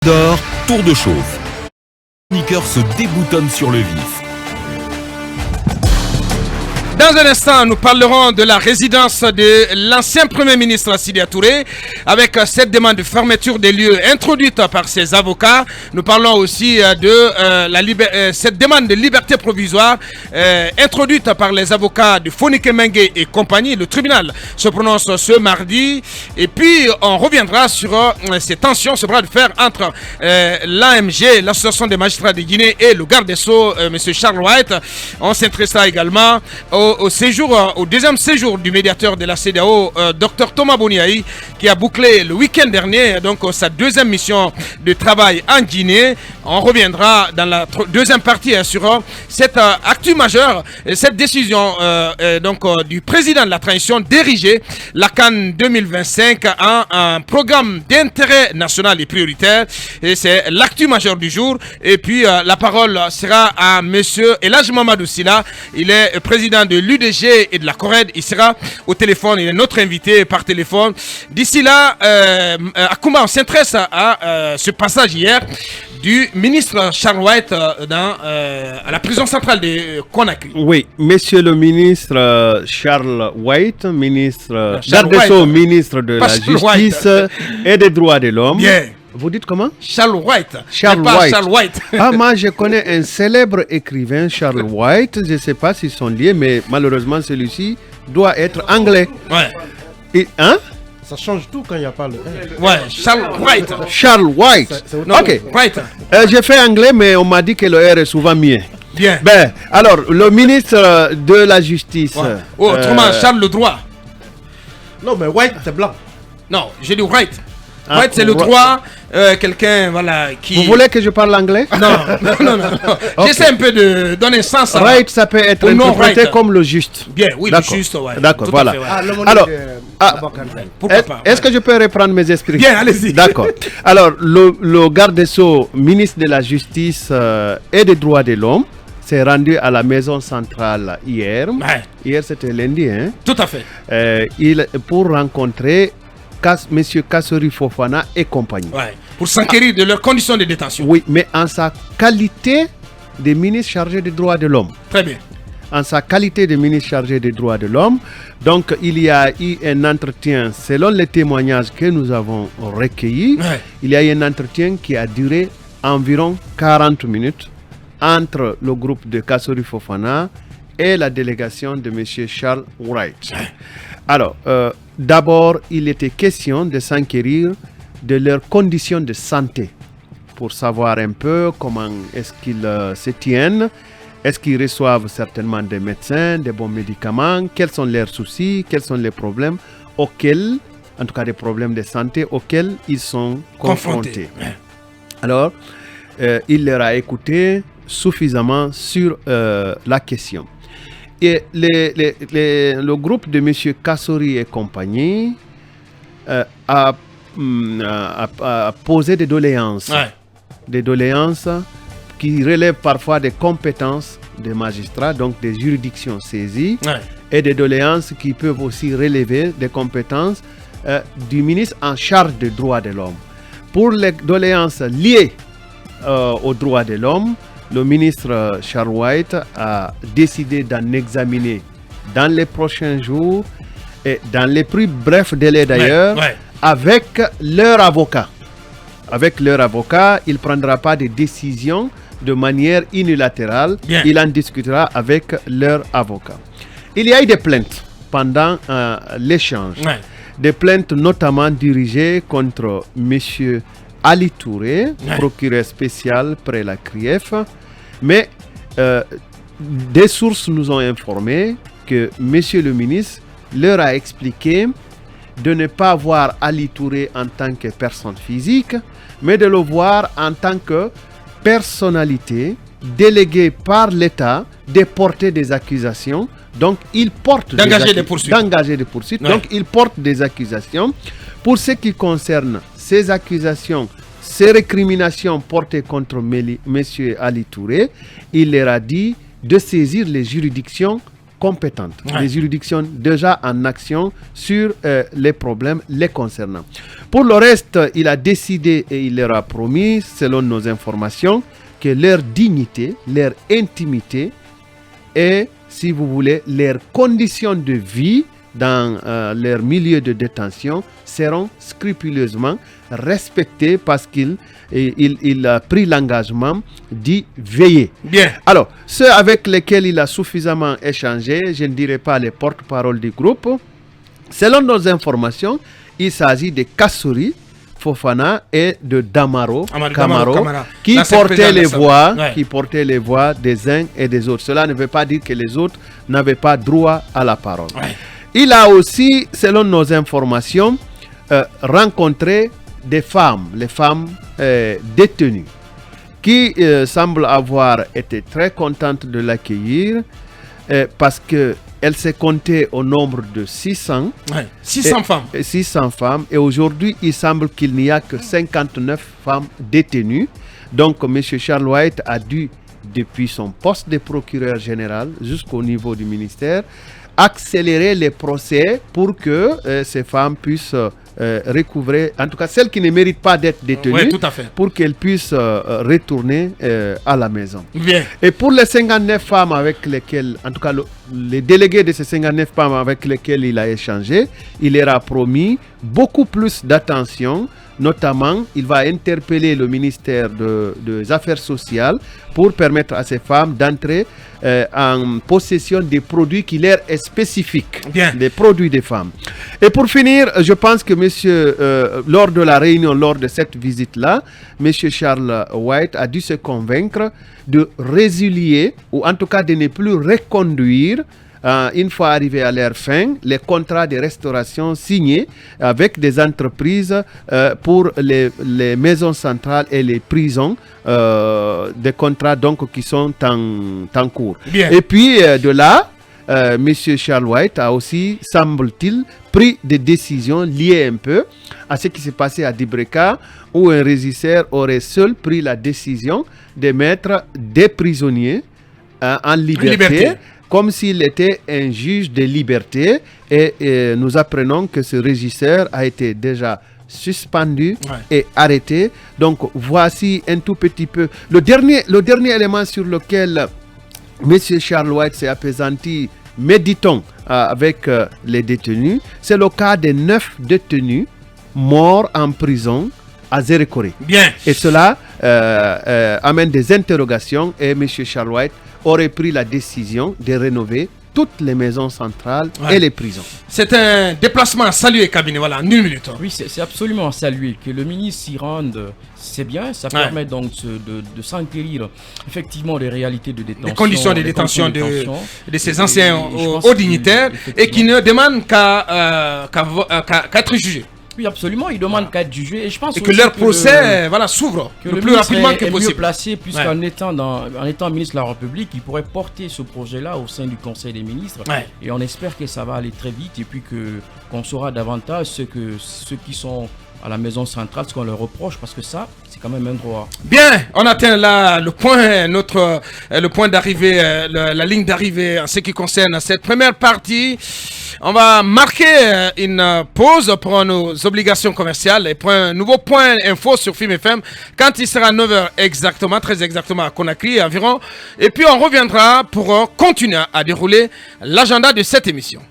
D'or, tour de chauffe. Les chroniqueurs se déboutonnent sur le vif. Dans un instant, nous parlerons de la résidence de l'ancien Premier ministre Sidya Touré avec cette demande de fermeture des lieux introduite par ses avocats. Nous parlons aussi de cette demande de liberté provisoire introduite par les avocats de Fonike Mengue et compagnie. Le tribunal se prononce ce mardi. Et puis, on reviendra sur ces tensions, ce bras de fer entre l'AMG, l'Association des magistrats de Guinée, et le garde des Sceaux, M. Charles White. On s'intéressera également au deuxième séjour du médiateur de la CEDEAO, Dr Thomas Boniaï, qui a bouclé le week-end dernier donc sa deuxième mission de travail en Guinée. On reviendra dans la deuxième partie sur cette actu majeure, cette décision du président de la transition d'ériger la CAN 2025 en un programme d'intérêt national et prioritaire. Et c'est l'actu majeure du jour. Et puis la parole sera à monsieur Elhaj Mamadou Silla. Il est président de l'UDG et de la CORED. Il sera au téléphone. Il est notre invité par téléphone. D'ici là, Akoumba, on s'intéresse à ce passage hier du ministre Charles White à la prison centrale de Conakry. Oui, monsieur le ministre Charles White, ministre garde des Sceaux, ministre de la Justice et des droits de l'homme. Bien. Vous dites comment? Charles White. Charles pas White. Charles White. Ah, moi, je connais un célèbre écrivain, Charles White. Je ne sais pas s'ils sont liés, mais malheureusement, celui-ci doit être anglais. Ouais. Et, hein? Ça change tout quand il n'y a pas le R. Ouais, Charles White. Charles White. Non, Ok. White. J'ai fait anglais, mais on m'a dit que le R est souvent mieux. Bien. Ben, alors, le ministre de la Justice. Ouais. Autrement, Charles le droit. Non, mais white, c'est blanc. Non, j'ai dit White. Ah, White, c'est le droit. Quelqu'un, voilà, qui... Vous voulez que je parle anglais? Non. Ok. J'essaie un peu de donner sens à... Right, ça peut être Au nom interprété right. comme le juste. Bien, oui, D'accord. le juste, ouais. D'accord, Tout à voilà. fait, ouais. Alors, Pourquoi pas? est-ce que je peux reprendre mes esprits? Bien, allez-y. D'accord. Alors, le garde des Sceaux, ministre de la Justice et des droits de l'homme, s'est rendu à la maison centrale hier. Ouais. Hier, c'était lundi, hein? Tout à fait. Pour rencontrer M. Kassori Fofana et compagnie. Ouais. Pour s'enquérir de leurs conditions de détention. Oui, mais en sa qualité de ministre chargé des droits de l'homme. Très bien. En sa qualité de ministre chargé des droits de l'homme. Donc, il y a eu un entretien, selon les témoignages que nous avons recueillis, Ouais. il y a eu un entretien qui a duré environ 40 minutes entre le groupe de Kassori Fofana et la délégation de M. Charles White. Ouais. Alors, d'abord, il était question de s'enquérir de leurs conditions de santé pour savoir un peu comment est-ce qu'ils se tiennent. Est-ce qu'ils reçoivent certainement des médecins, des bons médicaments? Quels sont leurs soucis? Quels sont les problèmes auxquels, en tout cas des problèmes de santé auxquels ils sont confrontés? Ouais. Alors, il leur a écouté suffisamment sur la question. Et le groupe de M. Kassori et compagnie a posé des doléances. Ouais. Des doléances qui relèvent parfois des compétences des magistrats, donc des juridictions saisies, Ouais. et des doléances qui peuvent aussi relever des compétences du ministre en charge des droits de l'homme. Pour les doléances liées aux droits de l'homme, le ministre Charles White a décidé d'en examiner dans les prochains jours et dans les plus brefs délais d'ailleurs, Ouais. avec leur avocat. Avec leur avocat, il ne prendra pas de décision de manière unilatérale. Bien. Il en discutera avec leur avocat. Il y a eu des plaintes pendant l'échange. Ouais. Des plaintes notamment dirigées contre M. Ali Touré, Ouais. procureur spécial près la CRIEF. Mais des sources nous ont informé que M. le ministre leur a expliqué de ne pas voir Ali Touré en tant que personne physique, mais de le voir en tant que personnalité déléguée par l'État de porter des accusations. Donc, il porte D'engager des poursuites. D'engager des poursuites. Ouais. Donc, il porte des accusations. Pour ce qui concerne ces accusations, ces récriminations portées contre M. Ali Touré, il leur a dit de saisir les juridictions compétentes, des juridictions déjà en action sur les problèmes les concernant. Pour le reste, il a décidé et il leur a promis, selon nos informations, que leur dignité, leur intimité et, si vous voulez, leurs conditions de vie dans leur milieu de détention seront scrupuleusement respectées parce qu'il a pris l'engagement d'y veiller. Bien. Alors, ceux avec lesquels il a suffisamment échangé, je ne dirais pas les porte-parole du groupe, selon nos informations, il s'agit de Kassouri Fofana et de Damaro Kamaro qui portaient les voix des uns et des autres. Cela ne veut pas dire que les autres n'avaient pas droit à la parole. Ouais. Il a aussi, selon nos informations, rencontré des femmes, les femmes détenues, qui semblent avoir été très contentes de l'accueillir parce qu'elle s'est comptée au nombre de 600. Ouais. 600 femmes. 600 femmes. Et aujourd'hui, il semble qu'il n'y a que 59 femmes détenues. Donc, M. Charles White a dû, depuis son poste de procureur général jusqu'au niveau du ministère, accélérer les procès pour que ces femmes puissent recouvrer, en tout cas celles qui ne méritent pas d'être détenues, tout à fait, pour qu'elles puissent retourner à la maison. Bien. Et pour les 59 femmes avec lesquelles, en tout cas les délégués de ces 59 femmes avec lesquelles il a échangé, il leur a promis beaucoup plus d'attention. Notamment, il va interpeller le ministère des Affaires sociales pour permettre à ces femmes d'entrer en possession des produits qui leur est spécifiques, les produits des femmes. Et pour finir, je pense que lors de la réunion, lors de cette visite-là, M. Charles White a dû se convaincre de résilier, ou en tout cas de ne plus reconduire, une fois arrivés à leur fin, les contrats de restauration signés avec des entreprises pour les maisons centrales et les prisons, des contrats donc qui sont en cours. Bien. Et puis de là, M. Charles White a aussi, semble-t-il, pris des décisions liées un peu à ce qui s'est passé à Dibreka, où un régisseur aurait seul pris la décision de mettre des prisonniers en liberté, comme s'il était un juge de liberté. Et nous apprenons que ce régisseur a été déjà suspendu et arrêté. Donc voici un tout petit peu le dernier élément sur lequel M. Charles White s'est appesanti, méditons avec les détenus. C'est le cas de 9 détenus morts en prison à Zérékoré. Bien. Et cela amène des interrogations et M. Charles White aurait pris la décision de rénover toutes les maisons centrales et les prisons. C'est un déplacement à saluer, cabinet. Voilà, en 1 minute. Oui, c'est absolument à saluer. Que le ministre s'y rende, c'est bien. Ça permet donc de s'enquérir effectivement des réalités de détention. Les conditions de détention de ces anciens hauts dignitaires et qui ne demandent qu'à être jugés. Oui, absolument, ils demandent qu'à être jugés et je pense et que leur procès s'ouvre le plus rapidement que possible. Mieux placé puisqu'en étant ministre de la République, il pourrait porter ce projet-là au sein du Conseil des ministres et on espère que ça va aller très vite et puis qu'on saura davantage ceux qui sont à la maison centrale, ce qu'on leur reproche, parce que ça, c'est quand même un droit. Bien, on atteint là le point d'arrivée, la ligne d'arrivée en ce qui concerne cette première partie. On va marquer une pause pour nos obligations commerciales et pour un nouveau point info sur Film FM quand il sera 9h exactement, très exactement à Conakry environ. Et puis on reviendra pour continuer à dérouler l'agenda de cette émission.